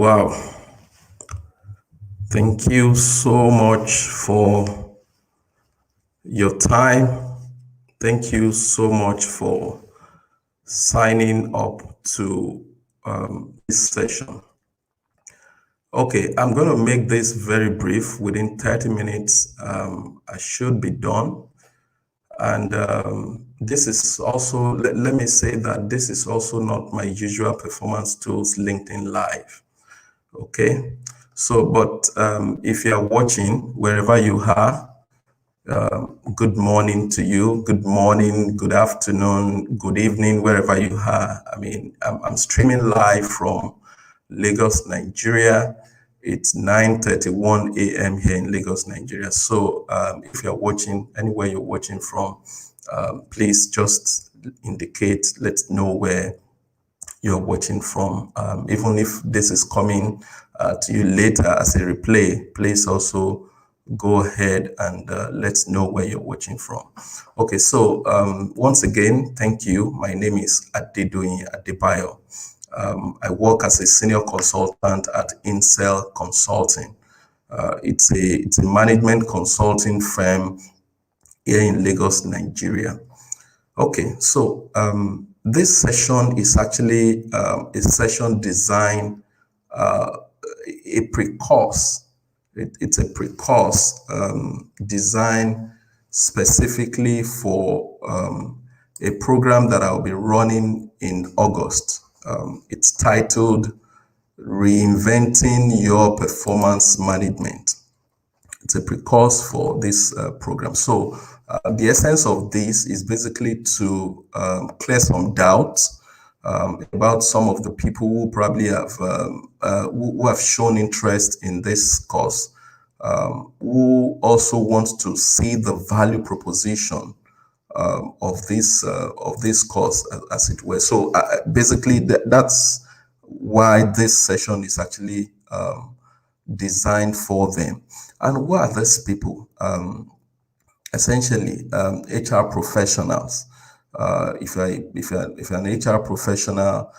Wow. Thank you so much for your time. Thank you so much for signing up to this session. Okay, I'm going to make this very brief. Within 30 minutes, I should be done. And this is also, let me say that this is also not my usual performance tools LinkedIn Live. Okay, so but if you are watching wherever you are, good morning to you, good morning, good afternoon, good evening, wherever you are. I mean, I'm streaming live from Lagos, Nigeria. It's 9:31 a.m. here in Lagos, Nigeria. So if you're watching anywhere you're watching from, please just indicate, let's know where you're watching from. Even if this is coming to you later as a replay, please also go ahead and let's know where you're watching from. Okay, so once again, thank you. My name is Adedoyin Adebayo. I work as a senior consultant at Incel Consulting. It's a management consulting firm here in Lagos, Nigeria. Okay, so this session is actually a session designed a pre-course. It's a pre-course designed specifically for a program that I'll be running in August. It's titled Reinventing Your Performance Management. It's a pre-course for this program. So the essence of this is basically to clear some doubts about some of the people who probably have who have shown interest in this course, who also want to see the value proposition of this course, as it were. So basically, that's why this session is actually designed for them. And who are these people? Essentially, HR professionals. If you're an HR professional,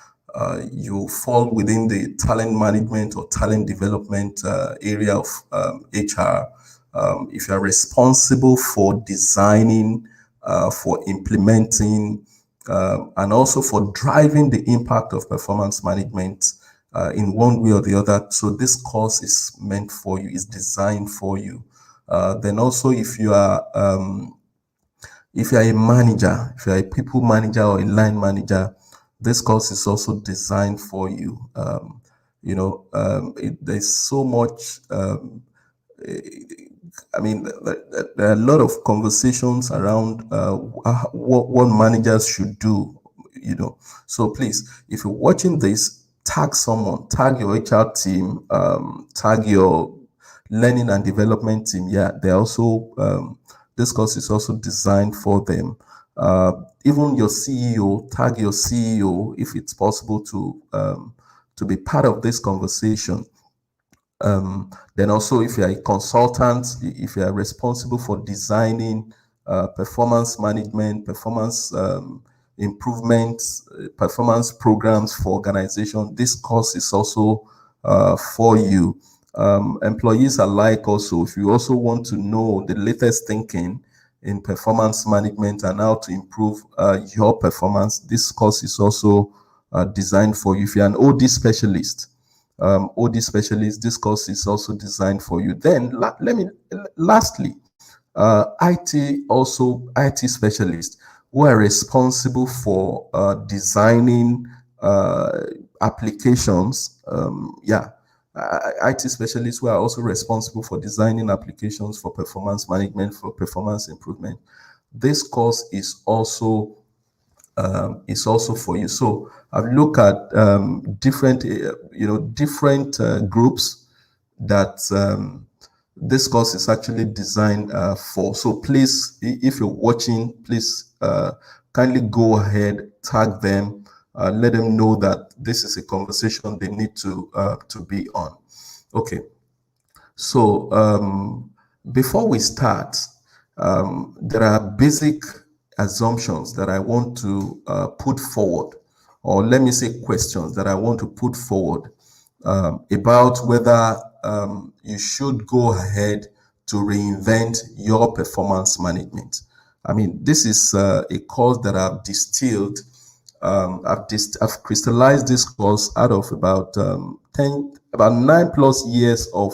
you fall within the talent management or talent development area of HR. If you're responsible for designing, for implementing, and also for driving the impact of performance management in one way or the other. So this course is meant for you, is designed for you. Then also, if you are a manager, if you're a people manager or a line manager, this course is also designed for you. There's so much. I mean, there are a lot of conversations around what managers should do. So please, if you're watching this, tag someone, tag your HR team, tag your learning and development team. Yeah, they're also this course is also designed for them. Even your CEO, tag your CEO if it's possible to be part of this conversation. Then also, if you're a consultant, if you are responsible for designing performance management, performance improvements, performance programs for organization, this course is also for you. Employees alike also, if you also want to know the latest thinking in performance management and how to improve your performance, this course is also designed for you. If you're an OD specialist, this course is also designed for you. Then lastly, IT specialists who are responsible for designing applications. IT specialists who are also responsible for designing applications for performance management, for performance improvement. This course is also for you. So I've looked at different groups that this course is actually designed for. So please, if you're watching, please kindly go ahead, tag them, let them know that this is a conversation they need to be on. Okay. So before we start, there are basic assumptions that I want to put forward, or let me say questions that I want to put forward about whether you should go ahead to reinvent your performance management. I mean, this is a course that I've distilled. I've crystallized this course out of about 9+ years of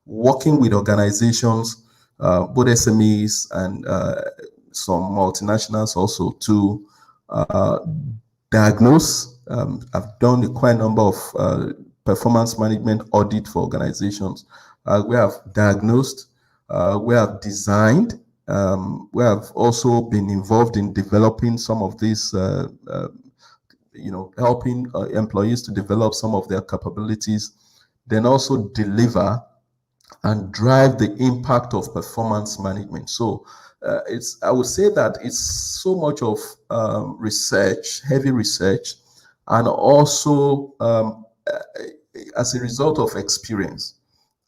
working with organizations, both SMEs and some multinationals also, to diagnose. I've done quite a number of performance management audit for organizations. We have diagnosed, we have designed, we have also been involved in developing some of these, helping employees to develop some of their capabilities, then also deliver and drive the impact of performance management. So I would say that it's so much of research, heavy research, and also as a result of experience.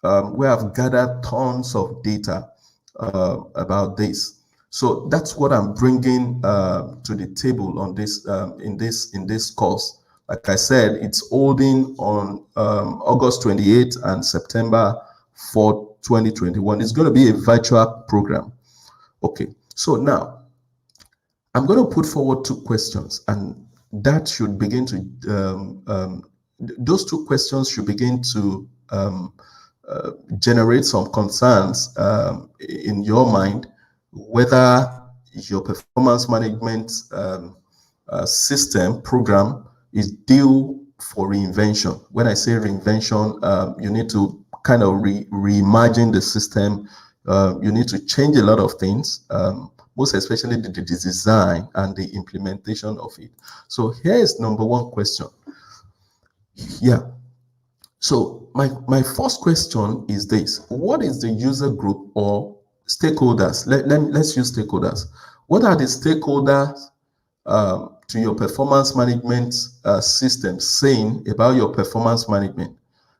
We have gathered tons of data about this. So that's what I'm bringing to the table on this in this course. Like I said, it's holding on August 28th and September 4, 2021. It's going to be a virtual program. Okay, so now I'm going to put forward two questions, and that should begin to those two questions should begin to generate some concerns in your mind, whether your performance management system program is due for reinvention. When I say reinvention, you need to kind of reimagine the system. You need to change a lot of things, most especially the design and the implementation of it. So here is number one question. Yeah. So my first question is this: what is the user group or stakeholders? Let's use stakeholders. What are the stakeholders to your performance management system saying about your performance management?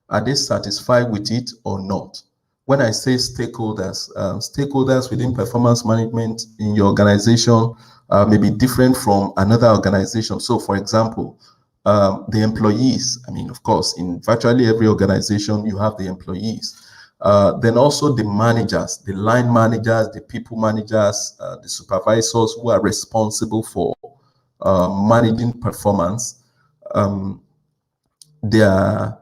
Are they satisfied with it or not? When I say stakeholders, stakeholders within performance management in your organization may be different from another organization. So, for example, the employees. I mean, of course, in virtually every organization, you have the employees. Then also the managers, the line managers, the people managers, the supervisors who are responsible for managing performance. They are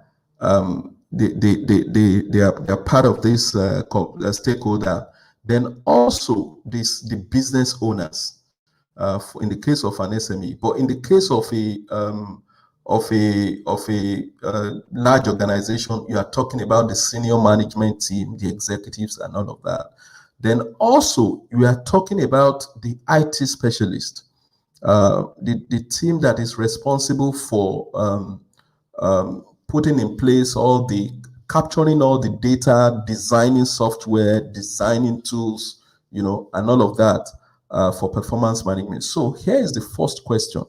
they are part of this stakeholder. Then also the business owners, in the case of an SME, but in the case of a large organization, you are talking about the senior management team, the executives, and all of that. Then also you are talking about the IT specialist, the team that is responsible for putting in place capturing all the data, designing software, designing tools, and all of that for performance management. So here is the first question: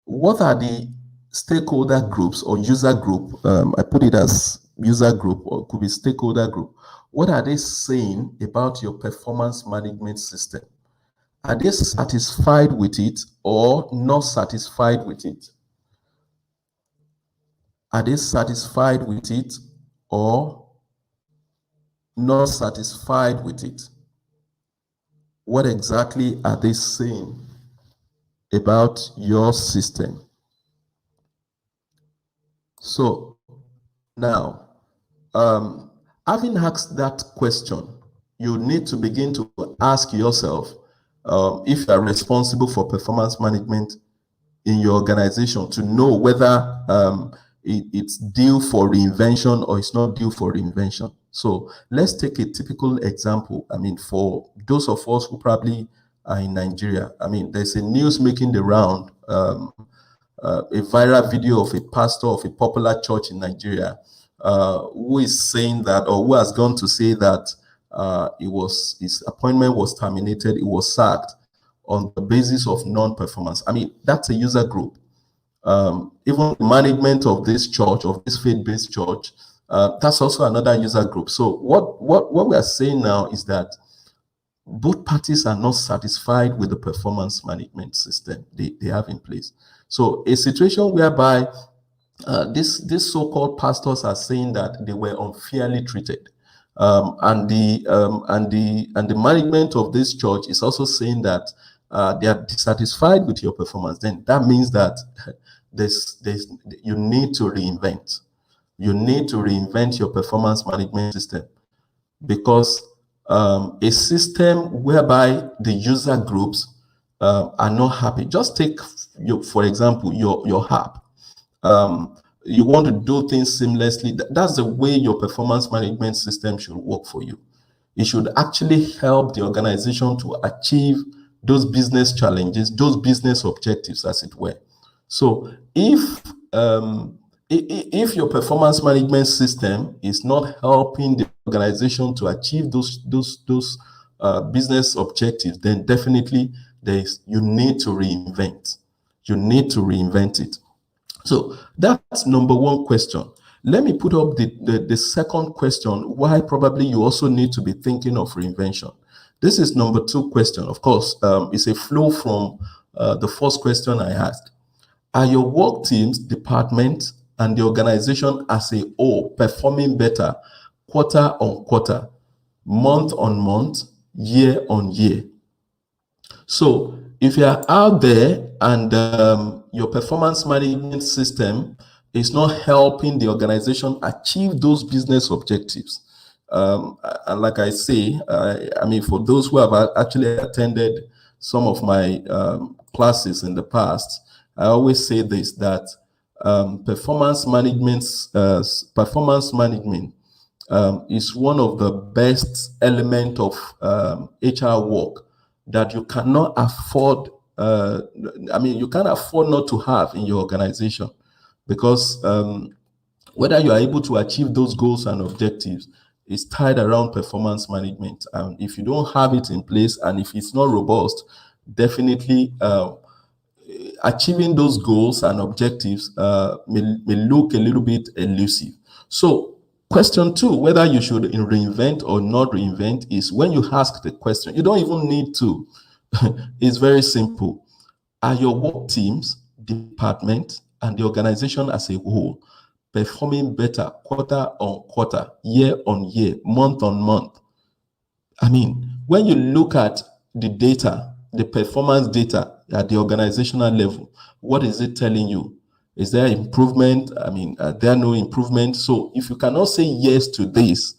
what are the stakeholder groups or user group? I put it as user group, or it could be stakeholder group. What are they saying about your performance management system? Are they satisfied with it or not satisfied with it? Are they satisfied with it or not satisfied with it? What exactly are they saying about your system? So now, having asked that question, you need to begin to ask yourself, if you are responsible for performance management in your organization, to know whether it's due for reinvention or it's not due for reinvention. So let's take a typical example. I mean, for those of us who probably are in Nigeria, I mean, there's a news making the round, a viral video of a pastor of a popular church in Nigeria who is saying that, or who has gone to say that his appointment was terminated, he was sacked on the basis of non-performance. I mean, that's a user group. Even the management of this church, of this faith-based church, that's also another user group. So what we are saying now is that both parties are not satisfied with the performance management system they have in place. So a situation whereby These so-called pastors are saying that they were unfairly treated, and the management of this church is also saying that they are dissatisfied with your performance. Then that means that there's you need to reinvent. You need to reinvent your performance management system, because a system whereby the user groups are not happy. Just take for example, your app. You want to do things seamlessly. That's the way your performance management system should work for you. It should actually help the organization to achieve those business challenges, those business objectives, as it were. So if your performance management system is not helping the organization to achieve those business objectives, then definitely you need to reinvent. You need to reinvent it. So that's number one question. Let me put up the second question, why probably you also need to be thinking of reinvention. This is number two question. Of course, it's a flow from the first question I asked. Are your work teams, department, and the organization as a whole performing better quarter on quarter, month on month, year on year? So if you are out there and your performance management system is not helping the organization achieve those business objectives, and like I say, I mean, for those who have actually attended some of my classes in the past, I always say this, that performance management is one of the best element of HR work that you cannot afford. You can't afford not to have in your organization, because whether you are able to achieve those goals and objectives is tied around performance management. And if you don't have it in place, and if it's not robust, definitely achieving those goals and objectives may look a little bit elusive. So question two, whether you should reinvent or not reinvent, is when you ask the question, you don't even need to. It's very simple. Are your work teams, department, and the organization as a whole performing better quarter on quarter, year on year, month on month? I mean, when you look at the data, the performance data at the organizational level, what is it telling you? Is there improvement? I mean, are there no improvement? So if you cannot say yes to this,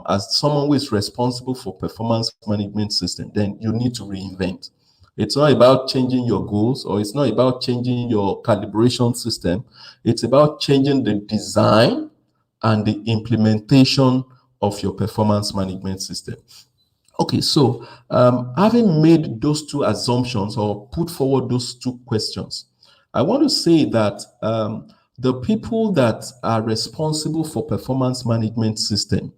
as someone who is responsible for performance management system, then you need to reinvent. It's not about changing your goals, or it's not about changing your calibration system. It's about changing the design and the implementation of your performance management system. Okay, so having made those two assumptions or put forward those two questions, I want to say that the people that are responsible for performance management system,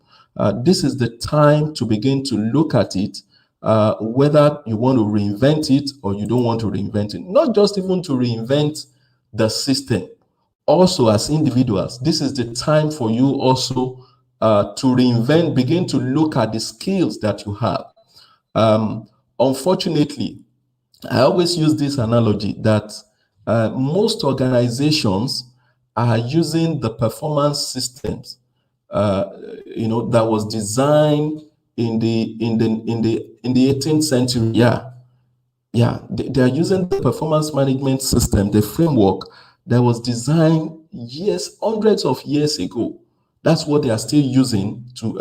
this is the time to begin to look at it, whether you want to reinvent it or you don't want to reinvent it. Not just even to reinvent the system, also as individuals, this is the time for you also to reinvent, begin to look at the skills that you have. Unfortunately, I always use this analogy that most organizations are using the performance systems, that was designed in the 18th century. They are using the performance management system, the framework that was designed hundreds of years ago. That's what they are still using to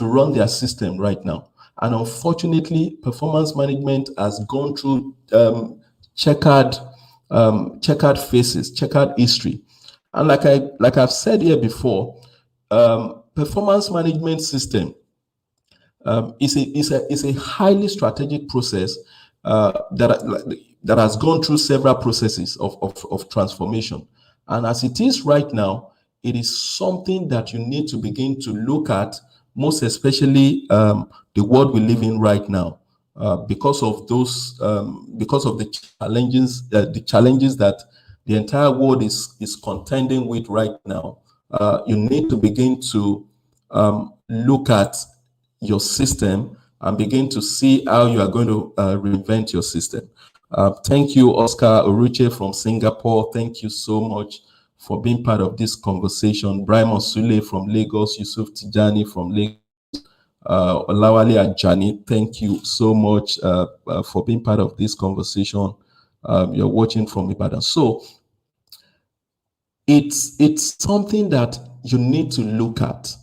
run their system right now. And unfortunately, performance management has gone through checkered phases, checkered history. And like I've said here before, performance management system is a highly strategic process that has gone through several processes of transformation. And as it is right now, it is something that you need to begin to look at, most especially the world we live in right now, because of the challenges that the entire world is contending with right now. You need to begin to look at your system and begin to see how you are going to reinvent your system. Thank you, Oscar Uruche from Singapore. Thank you so much for being part of this conversation. Brian Osule from Lagos, Yusuf Tijani from Lagos, Olawale Ajani, thank you so much for being part of this conversation. You're watching from Ibadan. So it's something that you need to look at.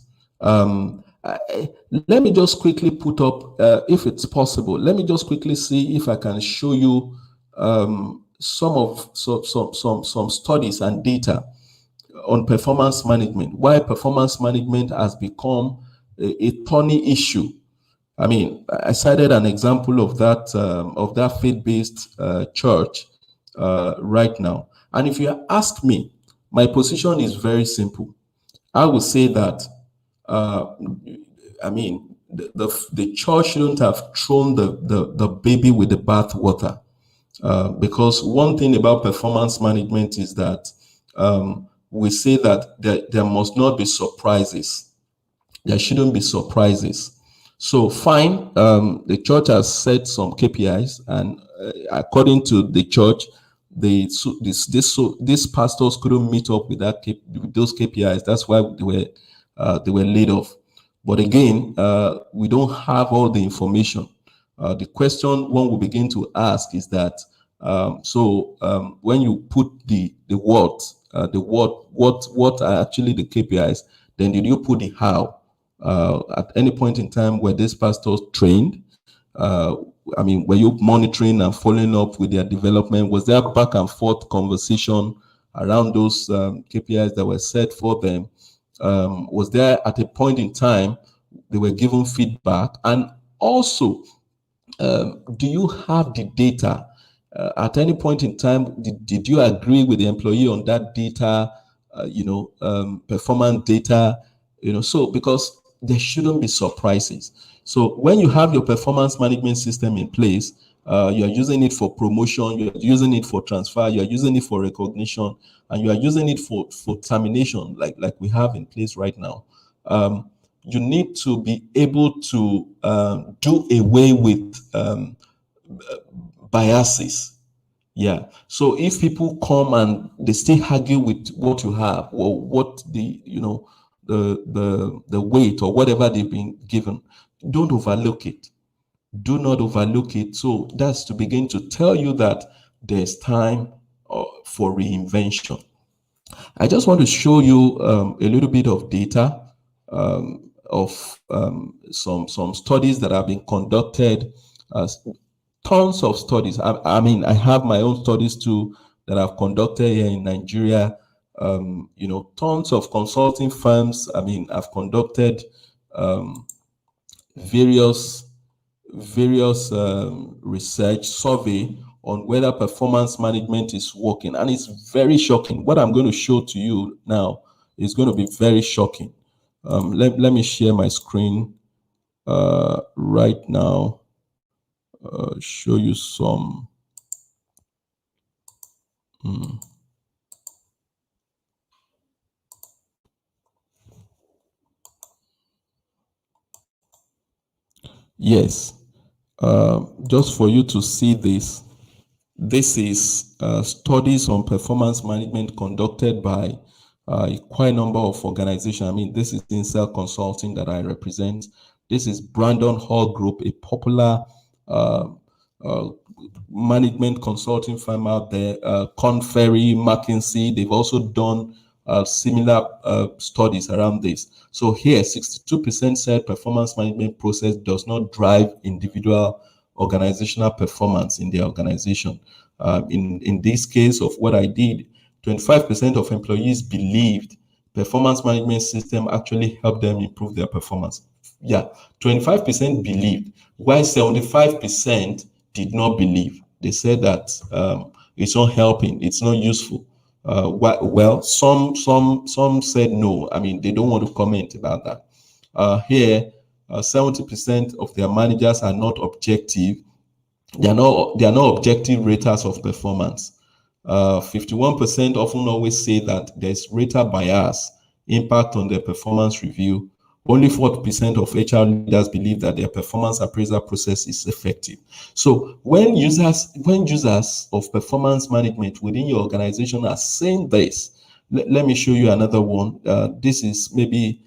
Let me just quickly put up, if it's possible, let me just quickly see if I can show you some studies and data on performance management, why performance management has become a thorny issue. I mean, I cited an example of that faith-based church right now. And if you ask me, my position is very simple. I would say that the church shouldn't have thrown the baby with the bathwater. Because one thing about performance management is that we say that there must not be surprises. There shouldn't be surprises. So fine, the church has set some KPIs, and according to the church, these pastors couldn't meet up with with those KPIs. That's why they were laid off. But again, we don't have all the information. The question one will begin to ask is that when you put the what are actually the KPIs, then did you put the how? At any point in time were these pastors trained? Were you monitoring and following up with their development? Was there back and forth conversation around those KPIs that were set for them? Was there at a point in time they were given feedback? And also, do you have the data? At any point in time, did you agree with the employee on that data, performance data? So because there shouldn't be surprises. So when you have your performance management system in place, you're using it for promotion, you're using it for transfer, you're using it for recognition, and you are using it for termination, like we have in place right now. You need to be able to do away with biases. Yeah. So if people come and they still argue with what you have, or what the weight or whatever they've been given, don't overlook it. Do not overlook it. So that's to begin to tell you that there's time for reinvention. I just want to show you a little bit of data of some studies that have been conducted. Tons of studies. I have my own studies too that I've conducted here in Nigeria. Tons of consulting firms. I've conducted various research survey on whether performance management is working, and it's very shocking. What I'm going to show to you now is going to be very shocking. Let me share my screen right now. Show you some. Yes, just for you to see this. This is studies on performance management conducted by quite a number of organizations. This is Incel Consulting that I represent. This is Brandon Hall Group, a popular management consulting firm out there. Korn Ferry, McKinsey, they've also done similar studies around this. So here, 62% said performance management process does not drive individual organizational performance in their organization. In this case of what I did, 25% of employees believed performance management system actually helped them improve their performance. Yeah, 25% believed, while 75% did not believe. They said that it's not helping, it's not useful. Well, some said no. They don't want to comment about that. Here, 70% of their managers are not objective. They are not objective raters of performance. 51% often always say that there's rater bias impact on their performance review. Only 40% of HR leaders believe that their performance appraisal process is effective. So when users of performance management within your organization are saying this, Let me show you another one. This is maybe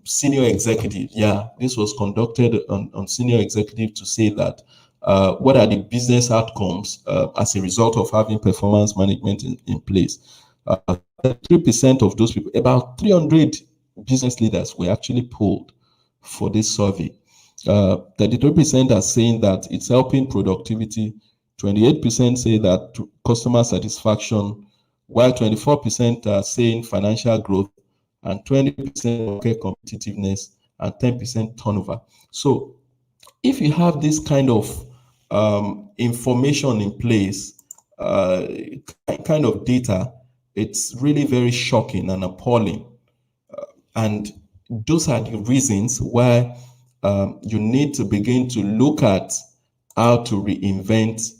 senior executive. Yeah, this was conducted on senior executive to say that what are the business outcomes as a result of having performance management in place. 3% of those people, about 300 business leaders were actually polled for this survey. 33% are saying that it's helping productivity, 28% say that customer satisfaction, while 24% are saying financial growth, and 20% market competitiveness, and 10% turnover. So if you have this kind of information in place, kind of data, it's really very shocking and appalling. And those are the reasons why you need to begin to look at how to reinvent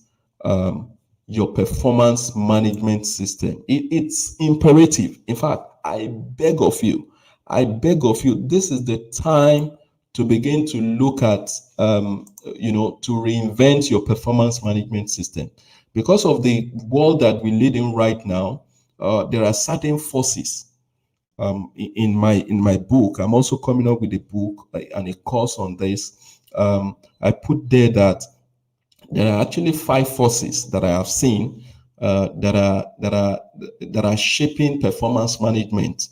your performance management system. It's imperative. In fact, I beg of you, this is the time to begin to look at, to reinvent your performance management system. Because of the world that we live in right now, there are certain forces in my book. I'm also coming up with a book and a course on this. I put there that there are actually 5 forces that I have seen that are shaping performance management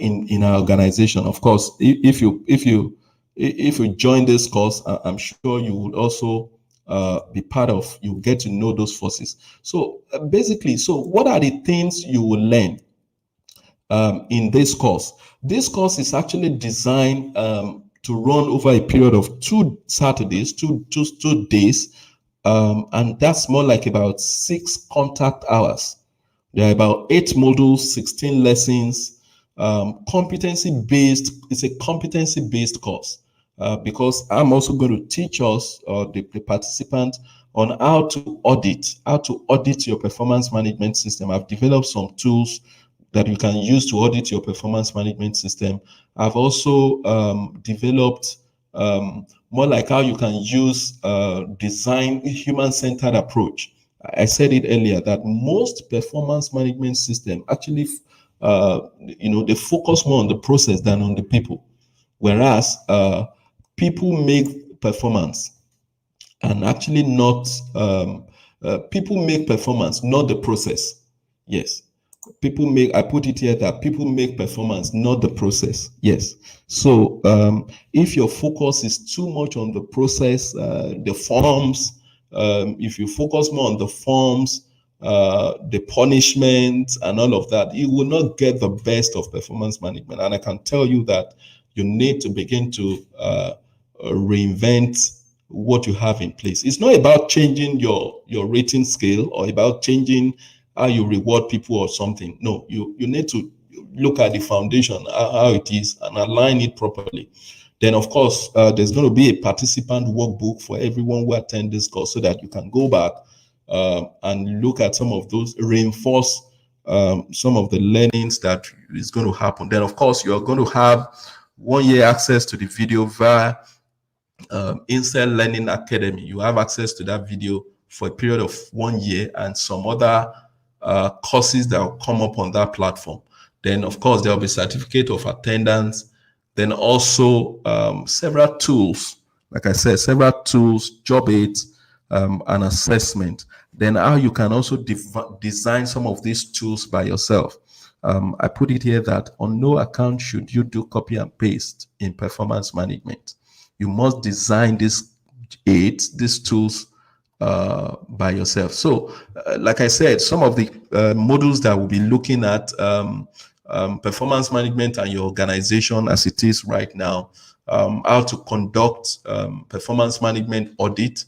in our organization. Of course, if you join this course, I'm sure you would also be part of. You get to know those forces. So basically, so what are the things you will learn in this course? This course is actually designed to run over a period of 2 Saturdays, two days, and that's more like about 6 contact hours. There are about 8 modules, 16 lessons. It's a competency-based course because I'm also going to teach us, the participants, on how to audit your performance management system. I've developed some tools that you can use to audit your performance management system. I've also developed more like how you can use design human-centered approach. I said it earlier that most performance management system actually, they focus more on the process than on the people, whereas people make performance and actually not people make performance, not the process. Yes, I put it here that people make performance, not the process. Yes. So if your focus is too much on the process, the forms, if you focus more on the forms, the punishment and all of that, you will not get the best of performance management. And I can tell you that you need to begin to reinvent what you have in place. It's not about changing your rating scale or about changing how you reward people or something. No, you need to look at the foundation, how it is, and align it properly. Then, of course, there's going to be a participant workbook for everyone who attend this course so that you can go back and look at some of those, reinforce some of the learnings that is going to happen. Then, of course, you're going to have 1 year access to the video via Incel Learning Academy. You have access to that video for a period of 1 year and some other courses that will come up on that platform. Then, of course, there will be certificate of attendance. Then also several tools, like I said, several tools, job aids, and assessment. Then how you can also design some of these tools by yourself. I put it here that on no account should you do copy and paste in performance management. You must design these aids, these tools by yourself. So, like I said, some of the modules that we'll be looking at, performance management and your organization as it is right now, how to conduct performance management audit,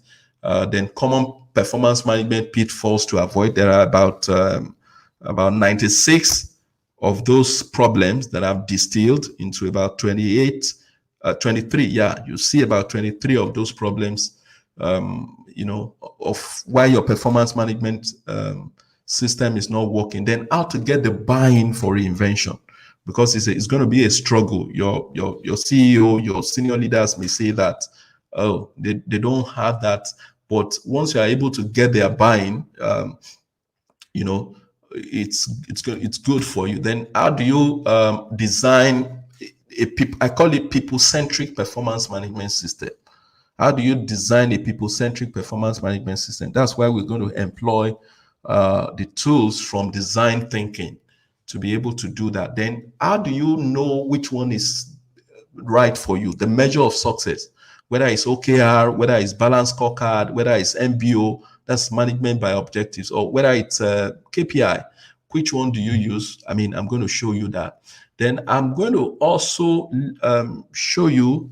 then common performance management pitfalls to avoid. There are about 96 of those problems that I've distilled into about 23. Yeah, you see about 23 of those problems, of why your performance management system is not working. Then how to get the buy-in for reinvention, because it's going to be a struggle. Your CEO, your senior leaders may say that, oh, they don't have that. But once you are able to get their buy-in, it's good for you. Then how do you design I call it people centric performance management system. How do you design a people centric performance management system? That's why we're going to employ the tools from design thinking to be able to do that. Then how do you know which one is right for you? The measure of success, whether it's OKR, whether it's balance scorecard, whether it's MBO, that's management by objectives, or whether it's KPI. Which one do you use? I mean, I'm going to show you that. Then I'm going to also show you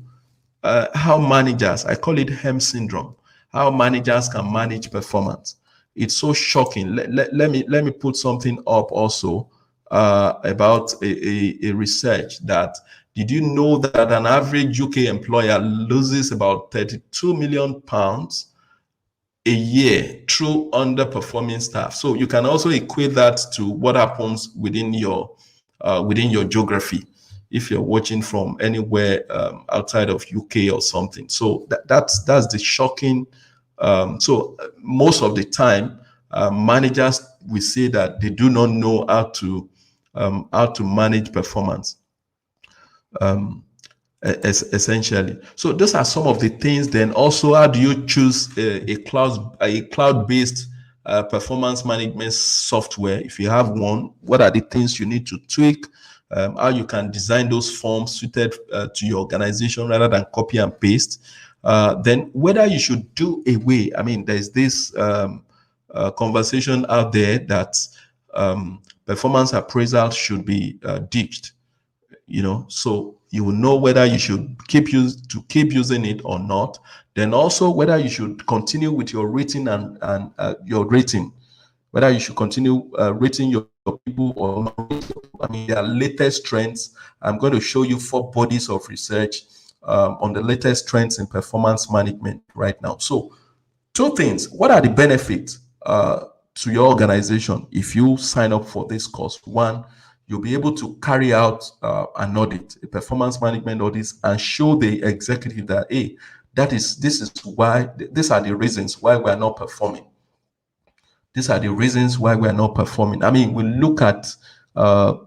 how managers, I call it HEM syndrome, how managers can manage performance. It's so shocking. Let me put something up also about a research that, did you know that an average UK employer loses about 32 million pounds a year through underperforming staff? So you can also equate that to what happens within your geography if you're watching from anywhere outside of UK or something. So that's the shocking. So most of the time, managers will say that they do not know how to manage performance. Essentially. So those are some of the things. Then also, how do you choose a cloud-based performance management software? If you have one, what are the things you need to tweak? How you can design those forms suited to your organization rather than copy and paste. Then whether you should do away. I mean, there's this conversation out there that performance appraisal should be ditched. So you will know whether you should keep using it or not. Then also whether you should continue with your rating and your rating, whether you should continue rating your people or not. I mean, their latest trends. I'm going to show you 4 bodies of research on the latest trends in performance management right now. So 2 things. What are the benefits to your organization if you sign up for this course? 1, you'll be able to carry out an audit, a performance management audit, and show the executive that, hey, these are the reasons why we are not performing. These are the reasons why we are not performing. I mean, we look at, hand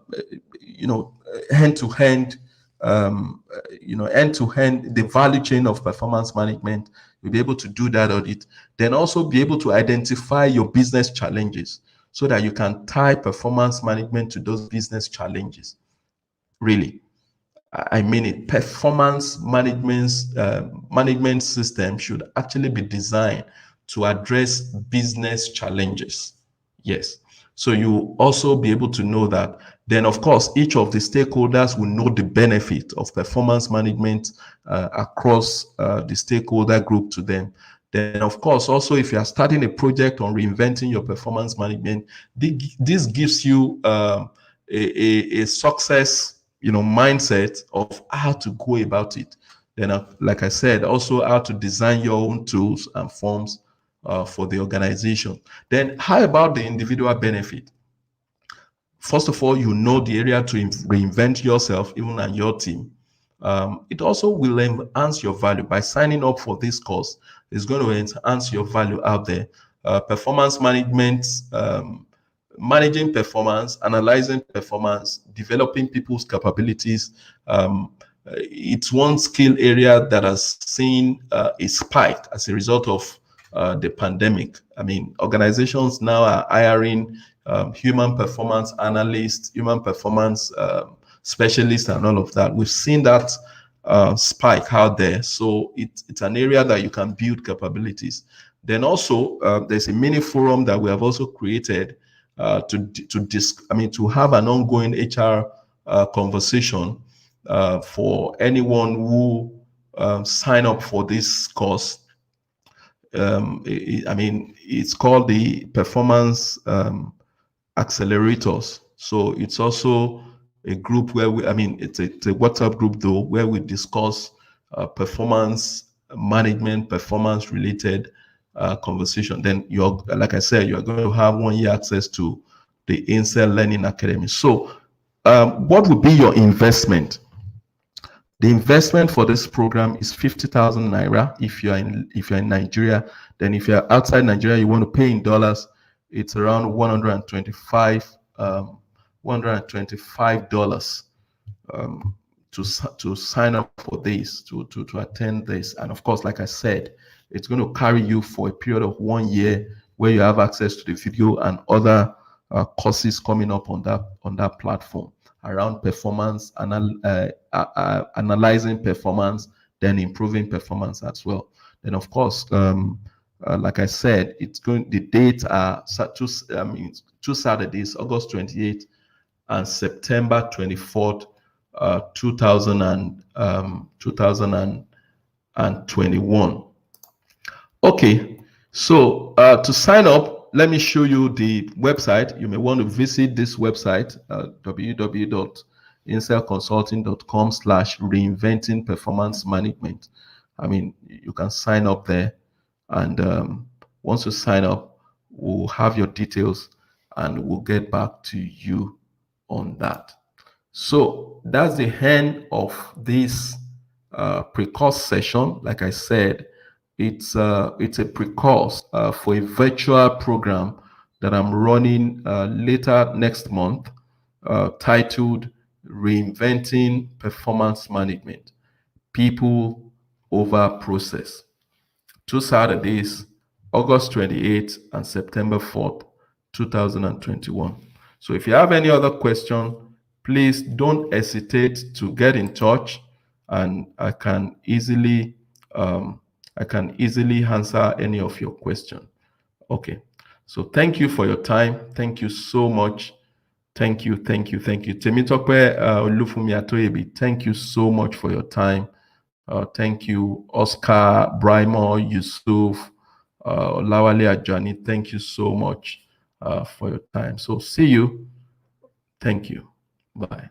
to hand, end to hand, the value chain of performance management. You'll be able to do that audit. Then also be able to identify your business challenges so that you can tie performance management to those business challenges. Really, I mean it. Performance management system should actually be designed to address business challenges. Yes. So you also be able to know that. Then, of course, each of the stakeholders will know the benefit of performance management across the stakeholder group to them. Then, of course, also if you are starting a project on reinventing your performance management, this gives you a success, mindset of how to go about it. Then, like I said, also how to design your own tools and forms for the organization. Then, how about the individual benefit? First of all, you know the area to reinvent yourself, even and your team. It also will enhance your value by signing up for this course. It's going to enhance your value out there. Performance management, managing performance, analyzing performance, developing people's capabilities. It's one skill area that has seen a spike as a result of the pandemic. I mean, organizations now are hiring human performance analysts, human performance specialists, and all of that. We've seen that spike out there. So it's an area that you can build capabilities. Then also, there's a mini forum that we have also created to have an ongoing HR conversation for anyone who sign up for this course. It's called the Performance Accelerators. So it's also a group where it's a WhatsApp group though, where we discuss performance management, performance related conversation. Then like I said, you're going to have 1 year access to the Incel Learning Academy. So what would be your investment? The investment for this program is 50,000 naira if you're in Nigeria. Then if you're outside Nigeria, you want to pay in dollars, it's around $125 to sign up for this, to attend this. And of course, like I said, it's going to carry you for a period of 1 year where you have access to the video and other courses coming up on that platform around performance, analyzing performance, then improving performance as well. Then of course, like I said, the dates are two Saturdays, August 28th and September 24th, 2021. Okay, so to sign up, let me show you the website. You may want to visit this website, www.incelconsulting.com/reinventing performance management. I mean, you can sign up there, and once you sign up, we'll have your details and we'll get back to you on that. So that's the end of this pre-course session. Like I said, it's a pre-course for a virtual program that I'm running later next month, titled Reinventing Performance Management, People over Process. 2 Saturdays, August 28th and September 4th, 2021. So if you have any other question, please don't hesitate to get in touch, and I can easily answer any of your questions. Okay. So thank you for your time. Thank you so much. Thank you. Temitope Olufumi Atoyebi, thank you so much for your time. Thank you, Oscar, Brimo, Yusuf, Lawale Ajani. Thank you so much for your time. So see you. Thank you. Bye.